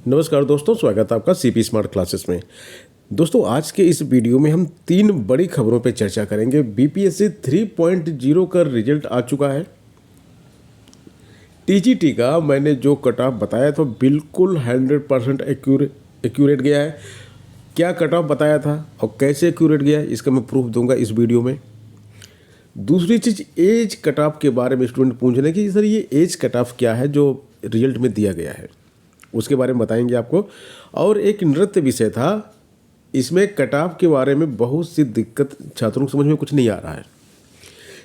नमस्कार दोस्तों, स्वागत है आपका सीपी स्मार्ट क्लासेस में। दोस्तों, आज के इस वीडियो में हम 3 बड़ी खबरों पर चर्चा करेंगे। बीपीएससी 3.0 का रिजल्ट आ चुका है। टीजीटी का मैंने जो कट ऑफ बताया था बिल्कुल 100% एक्यूरेट गया है। क्या कट ऑफ बताया था और कैसे एक्यूरेट गया है, इसका मैं प्रूफ दूंगा इस वीडियो में। दूसरी चीज़, एज कट ऑफ के बारे में स्टूडेंट पूछ रहे हैं कि सर ये एज कट ऑफ क्या है जो रिजल्ट में दिया गया है, उसके बारे में बताएंगे आपको। और एक नृत्य विषय था, इसमें कट ऑफ के बारे में बहुत सी दिक्कत छात्रों को समझ में कुछ नहीं आ रहा है।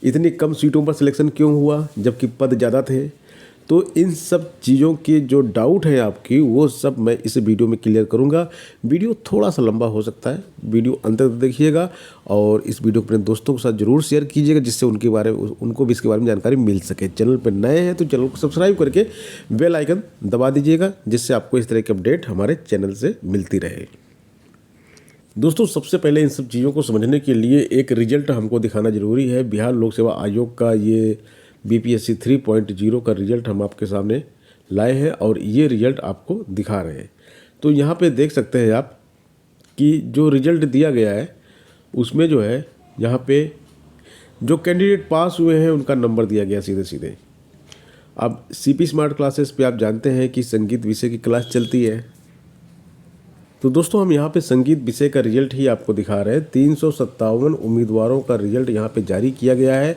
इतनी कम सीटों पर सिलेक्शन क्यों हुआ जबकि पद ज़्यादा थे? तो इन सब चीज़ों के जो डाउट है आपकी, वो सब मैं इस वीडियो में क्लियर करूंगा। वीडियो थोड़ा सा लंबा हो सकता है, वीडियो अंत तक देखिएगा और इस वीडियो को अपने दोस्तों के साथ जरूर शेयर कीजिएगा, जिससे उनको भी इसके बारे में जानकारी मिल सके। चैनल पर नए हैं तो चैनल को सब्सक्राइब करके बेल आइकन दबा दीजिएगा, जिससे आपको इस तरह के अपडेट हमारे चैनल से मिलती रहे। दोस्तों, सबसे पहले इन सब चीज़ों को समझने के लिए एक रिजल्ट हमको दिखाना जरूरी है। बिहार लोक सेवा आयोग का ये बीपीएससी 3.0 का रिजल्ट हम आपके सामने लाए हैं और ये रिजल्ट आपको दिखा रहे हैं। तो यहाँ पे देख सकते हैं आप कि जो रिजल्ट दिया गया है उसमें जो है यहाँ पे जो कैंडिडेट पास हुए हैं उनका नंबर दिया गया सीधे सीधे। अब सीपी स्मार्ट क्लासेस पे आप जानते हैं कि संगीत विषय की क्लास चलती है। तो दोस्तों, हम यहाँ पे संगीत विषय का रिजल्ट ही आपको दिखा रहे हैं। 357 उम्मीदवारों का रिजल्ट यहाँ पे जारी किया गया है।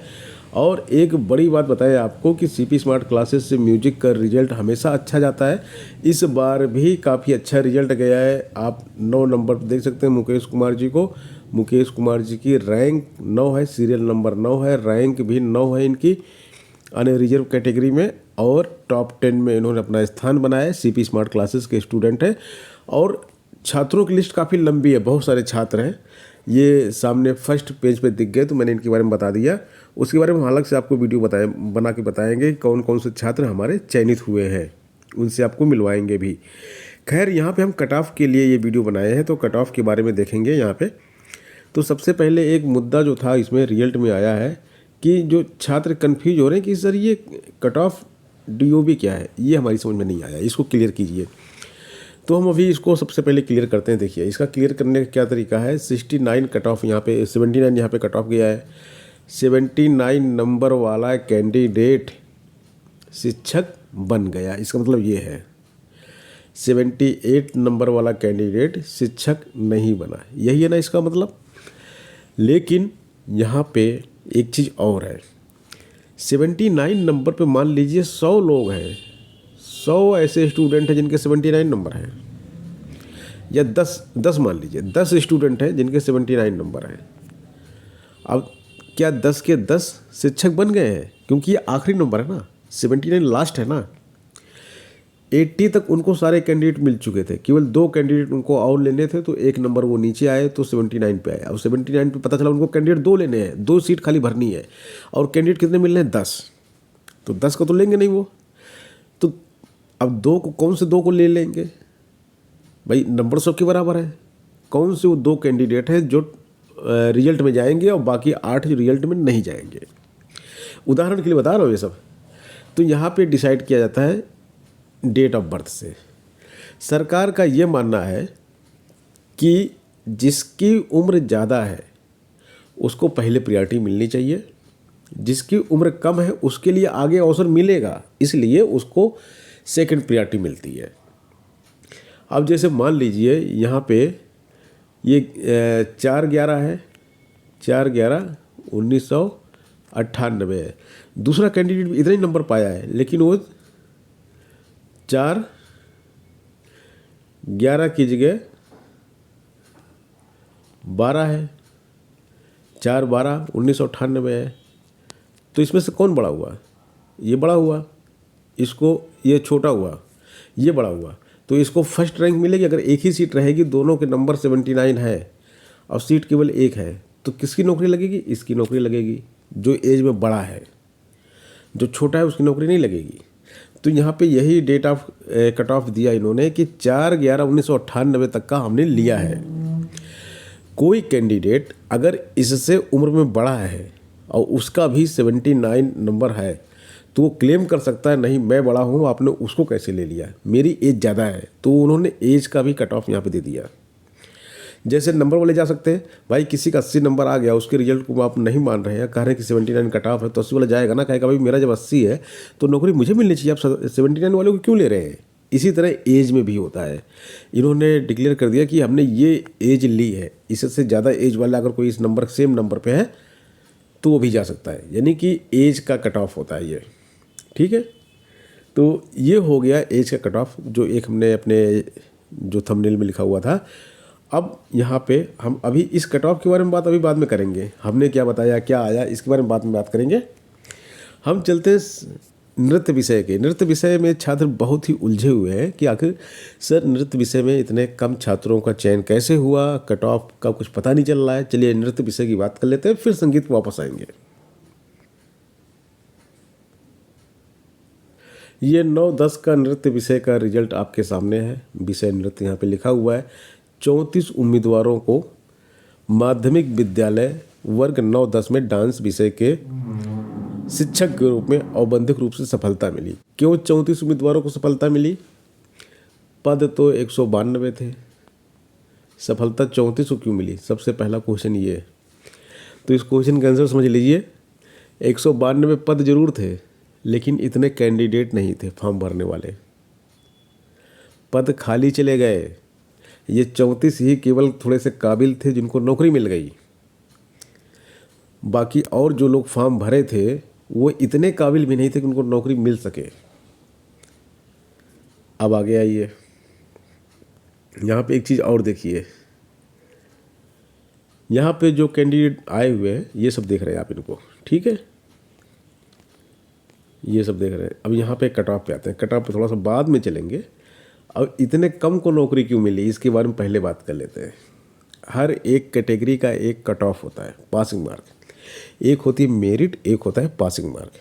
और एक बड़ी बात बताएं आपको कि सीपी स्मार्ट क्लासेस से म्यूजिक का रिजल्ट हमेशा अच्छा जाता है। इस बार भी काफ़ी अच्छा रिजल्ट गया है। आप 9 नंबर देख सकते हैं मुकेश कुमार जी को। मुकेश कुमार जी की रैंक 9 है, सीरियल नंबर 9 है, रैंक भी 9 है इनकी अन्य रिजर्व कैटेगरी में, और टॉप 10 में इन्होंने अपना स्थान बनाया है। सीपी स्मार्ट क्लासेस के स्टूडेंट हैं और छात्रों की लिस्ट काफ़ी लंबी है, बहुत सारे छात्र हैं। ये सामने फर्स्ट पेज पे दिख गए तो मैंने इनके बारे में बता दिया। उसके बारे में हम अलग से आपको वीडियो बना के बताएंगे कौन कौन से छात्र हमारे चयनित हुए हैं, उनसे आपको मिलवाएंगे भी। खैर, यहाँ पे हम कट ऑफ के लिए ये वीडियो बनाए हैं, तो कट ऑफ के बारे में देखेंगे यहाँ पे। तो सबसे पहले एक मुद्दा जो था इसमें रिजल्ट में आया है कि जो छात्र कन्फ्यूज हो रहे हैं कि सर ये कट ऑफ DOB क्या है, ये हमारी समझ में नहीं आया, इसको क्लियर कीजिए। तो हम अभी इसको सबसे पहले क्लियर करते हैं। देखिए, इसका क्लियर करने का क्या तरीका है। 69 कट ऑफ यहाँ पे, 79 यहाँ पे कट ऑफ गया है। 79 नंबर वाला कैंडिडेट शिक्षक बन गया, इसका मतलब ये है। 78 नंबर वाला कैंडिडेट शिक्षक नहीं बना, यही है ना इसका मतलब। लेकिन यहाँ पे एक चीज़ और है। 79 नंबर पे मान लीजिए 100 लोग हैं, 100 ऐसे स्टूडेंट हैं जिनके 79 नंबर हैं, या 10 मान लीजिए 10 स्टूडेंट हैं जिनके 79 नंबर हैं। अब क्या 10 के 10 शिक्षक बन गए हैं? क्योंकि ये आखिरी नंबर है ना, 79 लास्ट है ना। 80 तक उनको सारे कैंडिडेट मिल चुके थे, केवल 2 कैंडिडेट उनको और लेने थे, तो 1 नंबर वो नीचे आए तो 79 पे आए। अब 79 पे पता चला उनको कैंडिडेट 2 लेने हैं, 2 सीट खाली भरनी है, और कैंडिडेट कितने मिल रहे हैं? 10। तो 10 को तो लेंगे नहीं वो, तो अब 2 को, कौन से 2 को ले लेंगे भाई? नंबर सबके बराबर है। कौन से वो 2 कैंडिडेट हैं जो रिजल्ट में जाएंगे और बाकी 8 रिजल्ट में नहीं जाएंगे? उदाहरण के लिए बता रहा हूँ ये सब। तो यहाँ पे डिसाइड किया जाता है डेट ऑफ बर्थ से। सरकार का ये मानना है कि जिसकी उम्र ज़्यादा है उसको पहले प्रायोरिटी मिलनी चाहिए, जिसकी उम्र कम है उसके लिए आगे अवसर मिलेगा, इसलिए उसको सेकंड प्रायोरिटी मिलती है। अब जैसे मान लीजिए यहाँ पे ये 4/11 है, 4/11/1998 है। दूसरा कैंडिडेट भी इतना ही नंबर पाया है, लेकिन वो 4/11 की जगह 12 है, 4/12/1998 है। तो इसमें से कौन बड़ा हुआ? ये बड़ा हुआ, इसको ये छोटा हुआ, ये बड़ा हुआ, तो इसको फर्स्ट रैंक मिलेगी। अगर एक ही सीट रहेगी, दोनों के नंबर 79 है और सीट केवल एक है, तो किसकी नौकरी लगेगी? इसकी नौकरी लगेगी जो एज में बड़ा है। जो छोटा है उसकी नौकरी नहीं लगेगी। तो यहाँ पे यही डेट ऑफ कट ऑफ दिया इन्होंने कि 4/11/1998 तक का हमने लिया है। कोई कैंडिडेट अगर इससे उम्र में बड़ा है और उसका भी 79 नंबर है, तो वो क्लेम कर सकता है नहीं मैं बड़ा हूँ, आपने उसको कैसे ले लिया, मेरी एज ज़्यादा है। तो उन्होंने एज का भी कट ऑफ यहाँ पे दे दिया। जैसे नंबर वाले जा सकते हैं, भाई किसी का 80 नंबर आ गया, उसके रिजल्ट को आप नहीं मान रहे हैं, कह रहे हैं कि 79 कट ऑफ है, तो 80 वाला जाएगा ना, कहेगा भाई मेरा जब 80 है तो नौकरी मुझे मिलनी चाहिए, आप 79 वालों को क्यों ले रहे हैं। इसी तरह एज में भी होता है। इन्होंने डिक्लेयर कर दिया कि हमने ये एज ली है, इससे ज़्यादा एज वाला अगर कोई इस नंबर सेम नंबर पे है तो वो भी जा सकता है, यानी कि एज का कट ऑफ होता है ये। ठीक है, तो ये हो गया एज का कट ऑफ, जो एक हमने अपने जो थंबनेल में लिखा हुआ था। अब यहाँ पे हम अभी इस कट ऑफ के बारे में बात अभी बाद में करेंगे, हमने क्या बताया क्या आया इसके बारे में बाद में बात करेंगे। हम चलते हैं नृत्य विषय के। नृत्य विषय में छात्र बहुत ही उलझे हुए हैं कि आखिर सर नृत्य विषय में इतने कम छात्रों का चयन कैसे हुआ, कट ऑफ का कुछ पता नहीं चल रहा है। चलिए नृत्य विषय की बात कर लेते हैं, फिर संगीत पर वापस आएंगे। ये 9-10 का नृत्य विषय का रिजल्ट आपके सामने है। विषय नृत्य यहाँ पे लिखा हुआ है। 34 उम्मीदवारों को माध्यमिक विद्यालय वर्ग 9-10 में डांस विषय के शिक्षक के रूप में औपबंधिक रूप से सफलता मिली। क्यों 34 उम्मीदवारों को सफलता मिली? पद तो 192 थे, सफलता 34 को क्यों मिली? सबसे पहला क्वेश्चन ये है। तो इस क्वेश्चन का आंसर समझ लीजिए, 192 पद जरूर थे लेकिन इतने कैंडिडेट नहीं थे फॉर्म भरने वाले, पद खाली चले गए। ये 34 ही केवल थोड़े से काबिल थे जिनको नौकरी मिल गई, बाकी और जो लोग फॉर्म भरे थे वो इतने काबिल भी नहीं थे कि उनको नौकरी मिल सके। अब आगे आइए, यहाँ पे एक चीज़ और देखिए, यहाँ पे जो कैंडिडेट आए हुए हैं ये सब देख रहे हैं आप इनको, ठीक है, ये सब देख रहे हैं। अब यहाँ पे कट ऑफ पे आते हैं, कट ऑफ पे थोड़ा सा बाद में चलेंगे। अब इतने कम को नौकरी क्यों मिली इसके बारे में पहले बात कर लेते हैं। हर एक कैटेगरी का एक कट ऑफ होता है, पासिंग मार्क, एक होती है मेरिट, एक होता है पासिंग मार्क।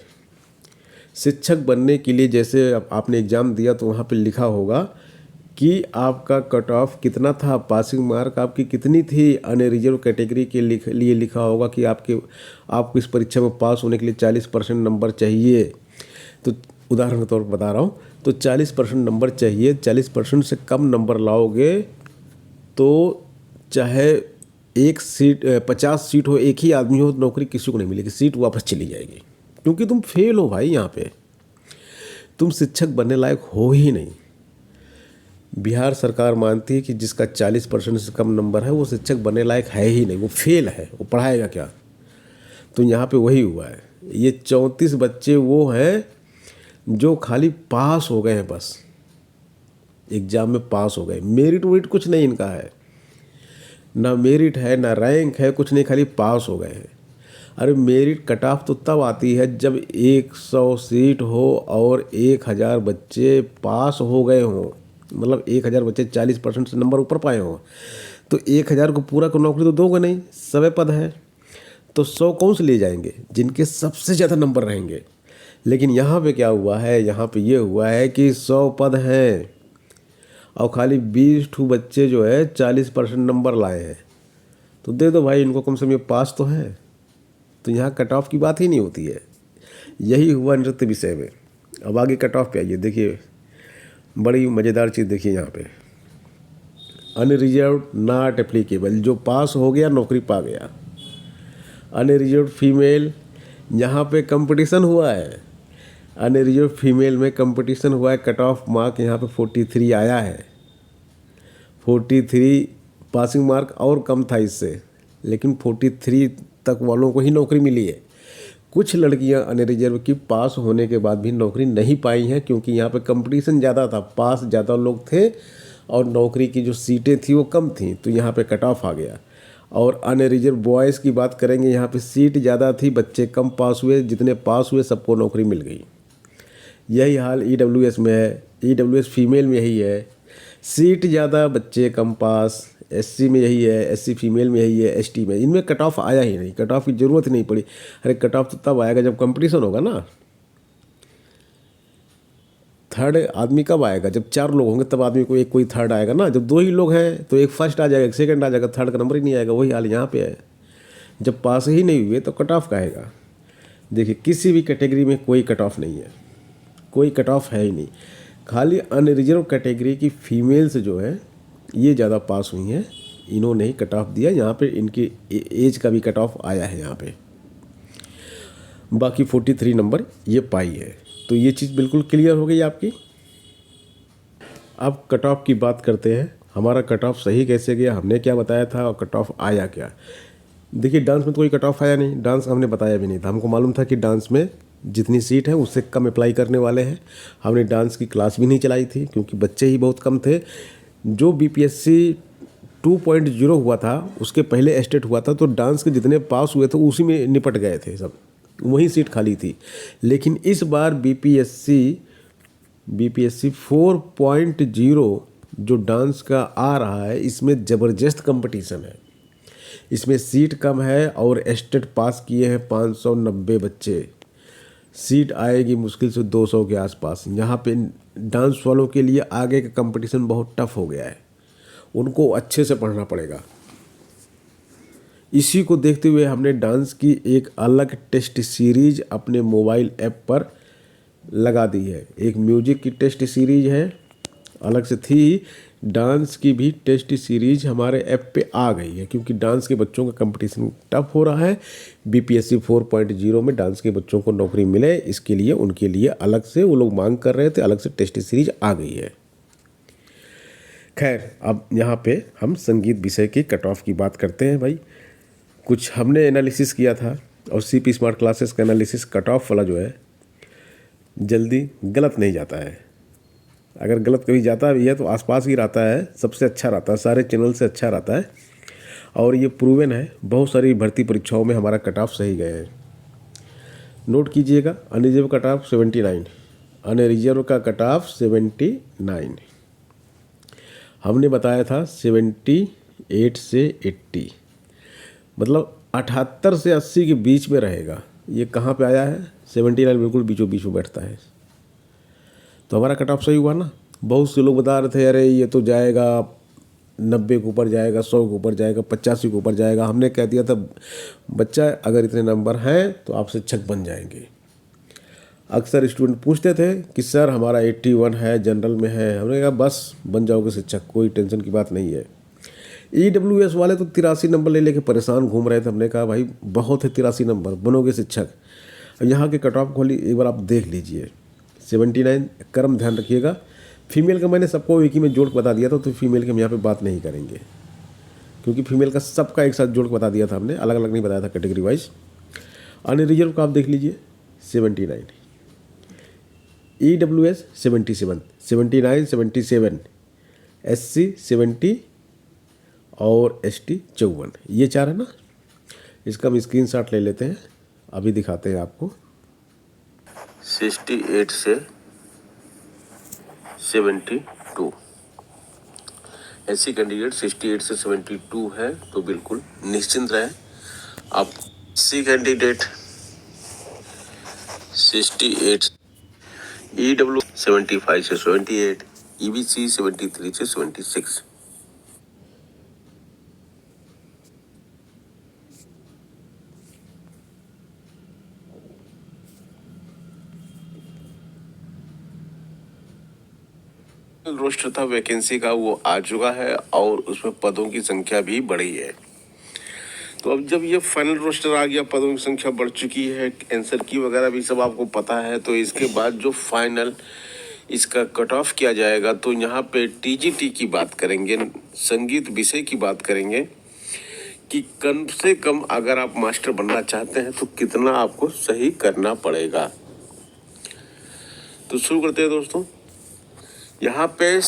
शिक्षक बनने के लिए जैसे आपने एग्ज़ाम दिया तो वहाँ पे लिखा होगा कि आपका कट ऑफ कितना था, पासिंग मार्क आपकी कितनी थी। अनरिजर्व कैटेगरी के लिए लिखा होगा कि आपको इस परीक्षा में पास होने के लिए 40% नंबर चाहिए। तो उदाहरण के तौर पर बता रहा हूँ, तो 40% नंबर चाहिए। 40% से कम नंबर लाओगे तो चाहे 50 सीट हो, एक ही आदमी हो, नौकरी किसी को नहीं मिलेगी, सीट वापस चली जाएगी, क्योंकि तुम फेल हो भाई। यहाँ पे तुम शिक्षक बनने लायक हो ही नहीं। बिहार सरकार मानती है कि जिसका 40% से कम नंबर है वो शिक्षक बनने लायक है ही नहीं, वो फेल है, वो पढ़ाएगा क्या। तो यहाँ पे वही हुआ है। ये 34 बच्चे वो हैं जो खाली पास हो गए हैं, बस एग्ज़ाम में पास हो गए। मेरिट वेरिट कुछ नहीं इनका है, ना मेरिट है ना रैंक है, कुछ नहीं, खाली पास हो गए हैं। अरे मेरिट कट ऑफ तो तब आती है जब 100 सीट हो और 1000 बच्चे पास हो गए हों, मतलब 1000 बच्चे 40% से नंबर ऊपर पाए हों। तो 1000 को पूरा को नौकरी तो दोगे नहीं, 100 पद है, तो 100 कौन से ले जाएंगे? जिनके सबसे ज़्यादा नंबर रहेंगे। लेकिन यहाँ पे क्या हुआ है, यहाँ पे ये हुआ है कि 100 पद हैं और खाली 20 ठू बच्चे जो है 40% नंबर लाए हैं, तो दे दो भाई इनको, कम से कम ये पास तो है। तो यहाँ कट ऑफ की बात ही नहीं होती है। यही हुआ नृत्य विषय में। अब आगे कट ऑफ पे आइए, देखिए बड़ी मज़ेदार चीज़ देखिए यहाँ पे, अनरिजर्व नॉट एप्लीकेबल, जो पास हो गया नौकरी पा गया। अनरिजर्व फीमेल, यहाँ पे कंपटीशन हुआ है, अनरिजर्व फीमेल में कंपटीशन हुआ है। कट ऑफ मार्क यहाँ पे 43 आया है, 43 पासिंग मार्क और कम था इससे, लेकिन 43 तक वालों को ही नौकरी मिली है। कुछ लड़कियां अनरिजर्व की पास होने के बाद भी नौकरी नहीं पाई हैं, क्योंकि यहाँ पे कंपटीशन ज़्यादा था, पास ज़्यादा लोग थे और नौकरी की जो सीटें थी वो कम थी, तो यहाँ पे कट ऑफ आ गया। और अनरिजर्व बॉयज़ की बात करेंगे, यहाँ पे सीट ज़्यादा थी, बच्चे कम पास हुए, जितने पास हुए सबको नौकरी मिल गई। यही हाल EWS में है, EWS फीमेल में यही है, सीट ज़्यादा बच्चे कम पास। SC में यही है, SC फीमेल में यही है, ST में, इनमें कट ऑफ आया ही नहीं, कट ऑफ की ज़रूरत ही नहीं पड़ी। अरे कट ऑफ तो तब आएगा जब कंपटीशन होगा ना। थर्ड आदमी कब आएगा? जब 4 लोग होंगे तब आदमी को एक कोई थर्ड आएगा ना। जब 2 ही लोग हैं तो एक फर्स्ट आ जाएगा, एक सेकंड आ जाएगा, थर्ड का नंबर ही नहीं आएगा। वही हाल यहाँ पे है, जब पास ही नहीं हुए तो कट ऑफ का आएगा। देखिए किसी भी कैटेगरी में कोई कट ऑफ नहीं है, कोई कट ऑफ है ही नहीं। खाली अनरिजर्व कैटेगरी की फीमेल्स जो है ये ज़्यादा पास हुई हैं, इन्होंने ही कट ऑफ दिया। यहाँ पे इनकी एज का भी कट ऑफ आया है यहाँ पे। बाकी 43 नंबर ये पाई है। तो ये चीज़ बिल्कुल क्लियर हो गई आपकी। अब कट ऑफ की बात करते हैं, हमारा कट ऑफ सही कैसे गया, हमने क्या बताया था और कट ऑफ आया क्या। देखिए डांस में तो कोई कट ऑफ आया नहीं, डांस हमने बताया भी नहीं था। हमको मालूम था कि डांस में जितनी सीट है उससे कम अप्लाई करने वाले हैं। हमने डांस की क्लास भी नहीं चलाई थी क्योंकि बच्चे ही बहुत कम थे। जो BPSC 2.0 हुआ था उसके पहले स्टेट हुआ था, तो डांस के जितने पास हुए थे उसी में निपट गए थे सब, वही सीट खाली थी। लेकिन इस बार BPSC 4.0 जो डांस का आ रहा है, इसमें ज़बरदस्त कंपटीशन है। इसमें सीट कम है और स्टेट पास किए हैं 590 बच्चे। सीट आएगी मुश्किल से 200 के आसपास। यहाँ पे डांस वालों के लिए आगे का कंपटीशन बहुत टफ हो गया है, उनको अच्छे से पढ़ना पड़ेगा। इसी को देखते हुए हमने डांस की एक अलग टेस्ट सीरीज अपने मोबाइल ऐप पर लगा दी है। एक म्यूजिक की टेस्ट सीरीज है, अलग से थी, डांस की भी टेस्ट सीरीज हमारे ऐप पे आ गई है क्योंकि डांस के बच्चों का कंपटीशन टफ हो रहा है। BPSC 4.0 में डांस के बच्चों को नौकरी मिले, इसके लिए उनके लिए अलग से वो लोग मांग कर रहे थे, अलग से टेस्ट सीरीज आ गई है। खैर अब यहाँ पे हम संगीत विषय की कट ऑफ की बात करते हैं। भाई कुछ हमने एनालिसिस किया था और CP स्मार्ट क्लासेस का एनालिसिस कट ऑफ वाला जो है जल्दी गलत नहीं जाता है। अगर गलत कभी जाता भी है तो आसपास ही रहता है, सबसे अच्छा रहता है, सारे चैनल से अच्छा रहता है। और ये प्रूवन है, बहुत सारी भर्ती परीक्षाओं में हमारा कट ऑफ सही गए हैं। नोट कीजिएगा, अनरिजर्व कट ऑफ 79, अनरिजर्व का कट ऑफ 79। हमने बताया था 78 से 80, मतलब 78 से 80 के बीच में रहेगा। ये कहाँ पे आया है, 79 बिल्कुल बीचों बीच में बैठता है। तो हमारा कट ऑफ सही हुआ ना। बहुत से लोग बता रहे थे अरे ये तो जाएगा 90 के ऊपर जाएगा, 100 के ऊपर जाएगा, 85 के ऊपर जाएगा। हमने कह दिया था बच्चा अगर इतने नंबर हैं तो आप शिक्षक बन जाएंगे। अक्सर स्टूडेंट पूछते थे कि सर हमारा 81 है, जनरल में है। हमने कहा बस बन जाओगे शिक्षक, कोई टेंशन की बात नहीं है। EWS वाले तो 83 नंबर ले लेके परेशान घूम रहे थे। हमने कहा भाई बहुत है 83 नंबर, बनोगे शिक्षक। अब यहाँ के कट ऑफ को एक बार आप देख लीजिए, 79। कर्म ध्यान रखिएगा, फीमेल का मैंने सबको एक ही में जोड़ के बता दिया था, तो फीमेल की हम यहाँ पे बात नहीं करेंगे क्योंकि फीमेल का सबका एक साथ जोड़ के बता दिया था हमने, अलग अलग नहीं बताया था कैटेगरी वाइज। अनरिजर्व का आप देख लीजिए 79, EWS 77, 79, 77, SC 70 और ST 54, ये 4 है ना। इसका हम स्क्रीनशॉट ले लेते हैं, अभी दिखाते हैं आपको। 68 से 72 ऐसी कैंडिडेट 68 से 72 है तो बिल्कुल निश्चिंत रहे आप। सी कैंडिडेट 68, EW 75 से 78, EBC 73 से 76। रोस्टर था वैकेंसी का, वो आ चुका है और उसमें पदों की संख्या भी बढ़ी है। तो अब जब ये फाइनल रोस्टर आ गया, पदों की संख्या बढ़ चुकी है, आंसर की वगैरह भी सब आपको पता है, तो इसके बाद जो फाइनल इसका कट ऑफ किया जाएगा तो यहाँ पे TGT की बात करेंगे, संगीत विषय की बात करेंगे कि कम से कम अगर आप मास्टर बनना चाहते हैं तो कितना आपको सही करना पड़ेगा। तो शुरू करते हैं दोस्तों। यहाँ पे